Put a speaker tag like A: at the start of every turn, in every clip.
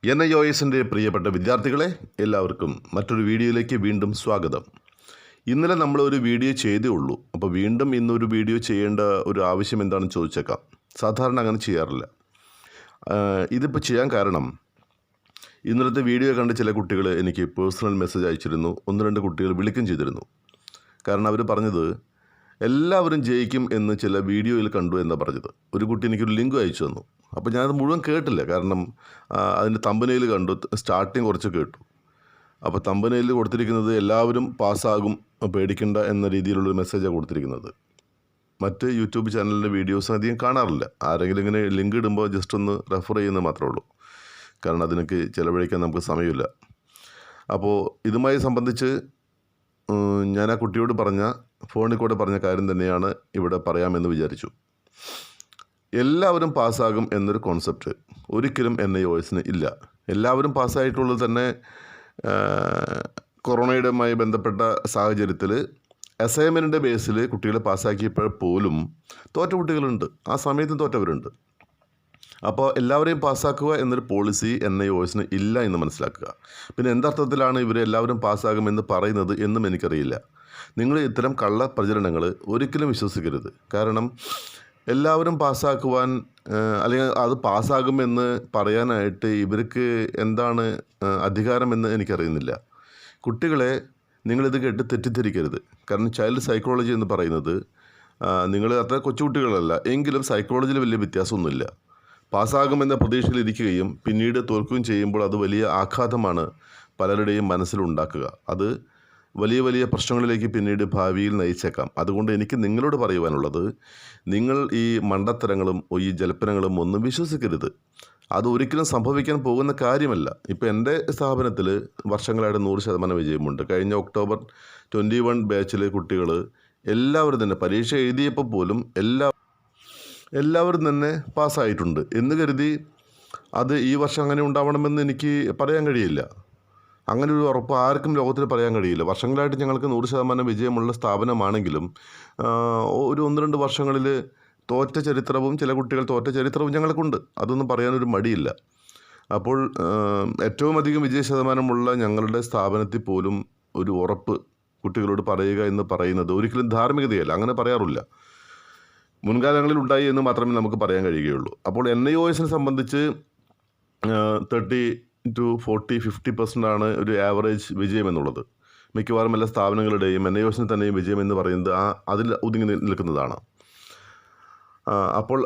A: NIOSൻ്റെ പ്രിയപ്പെട്ട വിദ്യാർത്ഥികളെ, എല്ലാവർക്കും മറ്റൊരു വീഡിയോയിലേക്ക് വീണ്ടും സ്വാഗതം. ഇന്നലെ നമ്മളൊരു വീഡിയോ ചെയ്തേ ഉള്ളൂ. അപ്പോൾ വീണ്ടും ഇന്നൊരു വീഡിയോ ചെയ്യേണ്ട ഒരു ആവശ്യം എന്താണെന്ന് ചോദിച്ചേക്കാം. സാധാരണ അങ്ങനെ ചെയ്യാറില്ല. ഇതിപ്പോൾ ചെയ്യാൻ കാരണം, ഇന്നലത്തെ വീഡിയോ കണ്ട് ചില കുട്ടികൾ എനിക്ക് പേഴ്സണൽ മെസ്സേജ് അയച്ചിരുന്നു. 1-2 കുട്ടികൾ വിളിക്കുകയും ചെയ്തിരുന്നു. കാരണം അവർ പറഞ്ഞത് എല്ലാവരും ജയിക്കും എന്ന് ചില വീഡിയോയിൽ കണ്ടു എന്നാണ് പറഞ്ഞത്. ഒരു കുട്ടി എനിക്കൊരു ലിങ്ക് അയച്ചു തന്നു. അപ്പോൾ ഞാനത് മുഴുവൻ കേട്ടില്ല. കാരണം അതിൻ്റെ തമ്പനയിൽ കണ്ടു, സ്റ്റാർട്ടിങ് കുറച്ച് കേട്ടു. അപ്പോൾ തമ്പനയിൽ കൊടുത്തിരിക്കുന്നത് എല്ലാവരും പാസ്സാകും, പേടിക്കണ്ട എന്ന രീതിയിലുള്ളൊരു മെസ്സേജാണ് കൊടുത്തിരിക്കുന്നത്. മറ്റ് യൂട്യൂബ് ചാനലിൻ്റെ വീഡിയോസ് അധികം കാണാറില്ല. ആരെങ്കിലും ഇങ്ങനെ ലിങ്ക് ഇടുമ്പോൾ ജസ്റ്റ് ഒന്ന് റെഫർ ചെയ്യുന്നത് മാത്രമേ ഉള്ളൂ. കാരണം അതിനൊക്കെ ചിലവഴിക്കാൻ നമുക്ക് സമയമില്ല. അപ്പോൾ ഇതുമായി സംബന്ധിച്ച് ഞാൻ ആ കുട്ടിയോട് ഫോണിൽ കൂടെ പറഞ്ഞ കാര്യം തന്നെയാണ് ഇവിടെ പറയാമെന്ന് വിചാരിച്ചു. എല്ലാവരും പാസ്സാകും എന്നൊരു കോൺസെപ്റ്റ് ഒരിക്കലും NIOSന് ഇല്ല. എല്ലാവരും പാസ്സായിട്ടുള്ളത് തന്നെ കൊറോണയുമായി ബന്ധപ്പെട്ട സാഹചര്യത്തിൽ അസൈൻമെൻറ്റിൻ്റെ ബേസിൽ കുട്ടികളെ പാസ്സാക്കിയപ്പോൾ പോലും തോറ്റ കുട്ടികളുണ്ട്, ആ സമയത്തും തോറ്റവരുണ്ട്. അപ്പോൾ എല്ലാവരെയും പാസ്സാക്കുക എന്നൊരു പോളിസി NIOSന് ഇല്ല എന്ന് മനസ്സിലാക്കുക. പിന്നെ എന്തർത്ഥത്തിലാണ് ഇവർ എല്ലാവരും പാസ്സാകുമെന്ന് പറയുന്നത് എന്നും എനിക്കറിയില്ല. നിങ്ങൾ ഇത്തരം കള്ള പ്രചരണങ്ങൾ ഒരിക്കലും വിശ്വസിക്കരുത്. കാരണം എല്ലാവരും പാസ്സാക്കുവാൻ അല്ലെങ്കിൽ അത് പാസ്സാകുമെന്ന് പറയാനായിട്ട് ഇവർക്ക് എന്താണ് അധികാരമെന്ന് എനിക്കറിയുന്നില്ല. കുട്ടികളെ നിങ്ങളിത് കേട്ട് തെറ്റിദ്ധരിക്കരുത്. കാരണം ചൈൽഡ് സൈക്കോളജി എന്ന് പറയുന്നത്, നിങ്ങൾ അത്ര കൊച്ചുകുട്ടികളല്ല എങ്കിലും സൈക്കോളജിയിൽ വലിയ വ്യത്യാസമൊന്നുമില്ല. പാസ്സാകുമെന്ന പ്രതീക്ഷയിലിരിക്കുകയും പിന്നീട് തോൽക്കുകയും ചെയ്യുമ്പോൾ അത് വലിയ ആഘാതമാണ് പലരുടെയും മനസ്സിലുണ്ടാക്കുക. അത് വലിയ വലിയ പ്രശ്നങ്ങളിലേക്ക് പിന്നീട് ഭാവിയിൽ നയിച്ചേക്കാം. അതുകൊണ്ട് എനിക്ക് നിങ്ങളോട് പറയുവാനുള്ളത്, നിങ്ങൾ ഈ മണ്ടത്തരങ്ങളും ഈ ജൽപ്പനങ്ങളും ഒന്നും വിശ്വസിക്കരുത്. അത് ഒരിക്കലും സംഭവിക്കാൻ പോകുന്ന കാര്യമല്ല. ഇപ്പോൾ എൻ്റെ സ്ഥാപനത്തിൽ വർഷങ്ങളായിട്ട് 100% വിജയമുണ്ട്. കഴിഞ്ഞ ഒക്ടോബർ 21 ബാച്ചിലെ കുട്ടികൾ എല്ലാവരും തന്നെ പരീക്ഷ എഴുതിയപ്പോൾ പോലും എല്ലാവരും തന്നെ പാസ്സായിട്ടുണ്ട് എന്ന് കരുതി അത് ഈ വർഷം അങ്ങനെ ഉണ്ടാവണമെന്ന് എനിക്ക് പറയാൻ കഴിയില്ല. അങ്ങനെ ഒരു ഉറപ്പ് ആർക്കും ലോകത്തിൽ പറയാൻ കഴിയില്ല. വർഷങ്ങളായിട്ട് ഞങ്ങൾക്ക് 100% വിജയമുള്ള സ്ഥാപനമാണെങ്കിലും ഒരു 1-2 വർഷങ്ങളിൽ തോറ്റ ചരിത്രവും ചില കുട്ടികൾ തോറ്റ ചരിത്രവും ഞങ്ങൾക്കുണ്ട്. അതൊന്നും പറയാനൊരു മടിയില്ല. അപ്പോൾ ഏറ്റവും അധികം വിജയ ശതമാനമുള്ള ഞങ്ങളുടെ സ്ഥാപനത്തിൽ പോലും ഒരു ഉറപ്പ് കുട്ടികളോട് പറയുക എന്ന് പറയുന്നത് ഒരിക്കലും ധാർമ്മികതയല്ല. അങ്ങനെ പറയാറില്ല. മുൻകാലങ്ങളിൽ ഉണ്ടായി എന്ന് മാത്രമേ നമുക്ക് പറയാൻ കഴിയുകയുള്ളൂ. അപ്പോൾ NIOSനെ സംബന്ധിച്ച് 30 to 40-50% ആണ് ഒരു ആവറേജ് വിജയം എന്നുള്ളത്. മിക്കവാറും എല്ലാ സ്ഥാപനങ്ങളുടെയും NIOSന് തന്നെയും വിജയം എന്ന് പറയുന്നത് അതിൽ ഒതുങ്ങി നിൽക്കുന്നതാണ്. അപ്പോൾ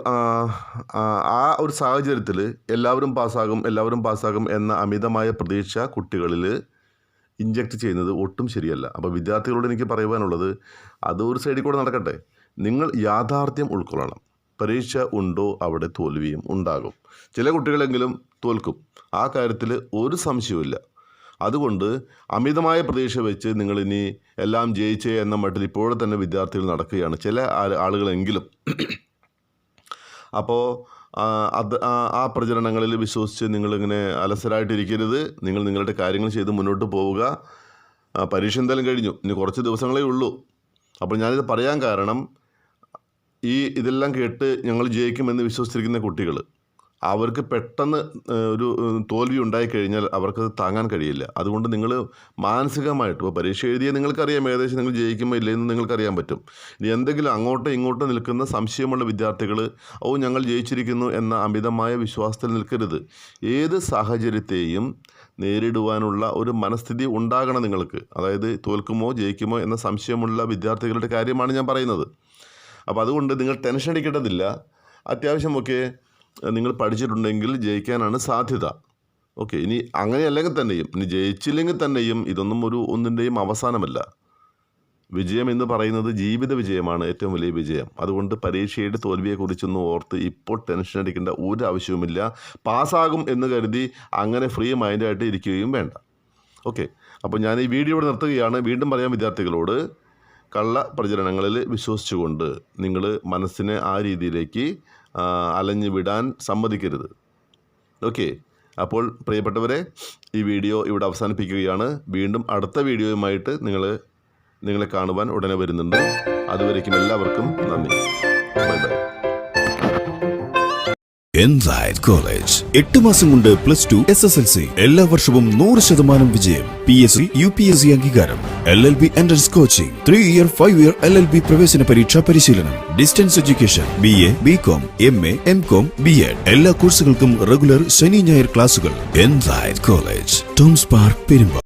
A: ആ ഒരു സാഹചര്യത്തിൽ എല്ലാവരും പാസ്സാകും എന്ന അമിതമായ പ്രതീക്ഷ കുട്ടികളിൽ ഇഞ്ചക്ട് ചെയ്യുന്നത് ഒട്ടും ശരിയല്ല. അപ്പോൾ വിദ്യാർത്ഥികളോട് എനിക്ക് പറയുവാനുള്ളത്, അത് ഒരു സൈഡിൽ കൂടെ നടക്കട്ടെ. നിങ്ങൾ യാഥാർത്ഥ്യം ഉൾക്കൊള്ളണം. പരീക്ഷ ഉണ്ടോ, അവിടെ തോൽവിയും ഉണ്ടാകും. ചില കുട്ടികളെങ്കിലും തോൽക്കും, ആ കാര്യത്തിൽ ഒരു സംശയവുമില്ല. അതുകൊണ്ട് അമിതമായ പ്രതീക്ഷ വെച്ച് നിങ്ങളിനി എല്ലാം ജയിച്ചേ എന്ന മട്ടിൽ ഇപ്പോഴെ തന്നെ വിദ്യാർത്ഥികൾ നടക്കുകയാണ്, ചില ആളുകളെങ്കിലും. അപ്പോൾ ആ പ്രചരണങ്ങളിൽ വിശ്വസിച്ച് നിങ്ങളിങ്ങനെ അലസരായിട്ടിരിക്കരുത്. നിങ്ങൾ നിങ്ങളുടെ കാര്യങ്ങൾ ചെയ്ത് മുന്നോട്ട് പോവുക. പരീക്ഷ എന്തായാലും കഴിഞ്ഞു, ഇനി കുറച്ച് ദിവസങ്ങളേ ഉള്ളൂ. അപ്പോൾ ഞാനിത് പറയാൻ കാരണം, ഇതെല്ലാം കേട്ട് ഞങ്ങൾ ജയിക്കുമെന്ന് വിശ്വസിച്ചിരിക്കുന്ന കുട്ടികൾ, അവർക്ക് പെട്ടെന്ന് ഒരു തോൽവി ഉണ്ടായിക്കഴിഞ്ഞാൽ അവർക്കത് താങ്ങാൻ കഴിയില്ല. അതുകൊണ്ട് നിങ്ങൾ മാനസികമായിട്ട്, ഇപ്പോൾ പരീക്ഷ എഴുതിയാൽ നിങ്ങൾക്കറിയാം ഏകദേശം നിങ്ങൾ ജയിക്കുമോ ഇല്ലെന്ന് നിങ്ങൾക്കറിയാൻ പറ്റും. ഇനി എന്തെങ്കിലും അങ്ങോട്ടോ ഇങ്ങോട്ടോ നിൽക്കുന്ന സംശയമുള്ള വിദ്യാർത്ഥികൾ, ഞങ്ങൾ ജയിച്ചിരിക്കുന്നു എന്ന അമിതമായ വിശ്വാസത്തിൽ നിൽക്കരുത്. ഏത് സാഹചര്യത്തെയും നേരിടുവാനുള്ള ഒരു മനസ്ഥിതി ഉണ്ടാകണം നിങ്ങൾക്ക്. അതായത് തോൽക്കുമോ ജയിക്കുമോ എന്ന സംശയമുള്ള വിദ്യാർത്ഥികളുടെ കാര്യമാണ് ഞാൻ പറയുന്നത്. അപ്പോൾ അതുകൊണ്ട് നിങ്ങൾ ടെൻഷൻ അടിക്കേണ്ടതില്ല. അത്യാവശ്യമൊക്കെ നിങ്ങൾ പഠിച്ചിട്ടുണ്ടെങ്കിൽ ജയിക്കാനാണ് സാധ്യത. ഓക്കെ, ഇനി അങ്ങനെയല്ലെങ്കിൽ തന്നെയും, ഇനി ജയിച്ചില്ലെങ്കിൽ തന്നെയും ഇതൊന്നും ഒന്നിൻ്റെയും അവസാനമല്ല. വിജയം എന്ന് പറയുന്നത് ജീവിത വിജയമാണ് ഏറ്റവും വലിയ വിജയം. അതുകൊണ്ട് പരീക്ഷയുടെ തോൽവിയെക്കുറിച്ചൊന്നും ഓർത്ത് ഇപ്പോൾ ടെൻഷൻ അടിക്കേണ്ട ഒരു ആവശ്യവുമില്ല. പാസ്സാകും എന്ന് കരുതി അങ്ങനെ ഫ്രീ മൈൻഡായിട്ട് ഇരിക്കുകയും വേണ്ട. ഓക്കെ, അപ്പോൾ ഞാൻ ഈ വീഡിയോ ഇവിടെ നിർത്തുകയാണ്. വീണ്ടും പറയാം വിദ്യാർത്ഥികളോട്, കള്ള പ്രചരണങ്ങളിൽ വിശ്വസിച്ചുകൊണ്ട് നിങ്ങൾ മനസ്സിനെ ആ രീതിയിലേക്ക് അലഞ്ഞു വിടാൻ സമ്മതിക്കരുത്. ഓക്കെ, അപ്പോൾ പ്രിയപ്പെട്ടവരെ, ഈ വീഡിയോ ഇവിടെ അവസാനിപ്പിക്കുകയാണ്. വീണ്ടും അടുത്ത വീഡിയോയുമായിട്ട് നിങ്ങളെ കാണുവാൻ ഉടനെ വരുന്നുണ്ട്. അതുവരേക്കും എല്ലാവർക്കും നന്ദി. Bye bye.
B: എൻസൈഡ് കോളേജ് 8 മാസം കൊണ്ട് +2 SSLC എല്ലാ വർഷവും 100% വിജയം. PSC UPSC അംഗീകാരം. LLB entrance coaching 3-year 5-year LLB പ്രവേശന പരീക്ഷാ പരിശീലനം. Distance education BA BCom MA MCom BEd എല്ലാ കോഴ്സുകൾക്കും റെഗുലർ ശനി ഞായർ ക്ലാസുകൾ. എൻസൈഡ് കോളേജ് ടൗൺസ് പാർക്ക് പെരുമ്പാവൂർ.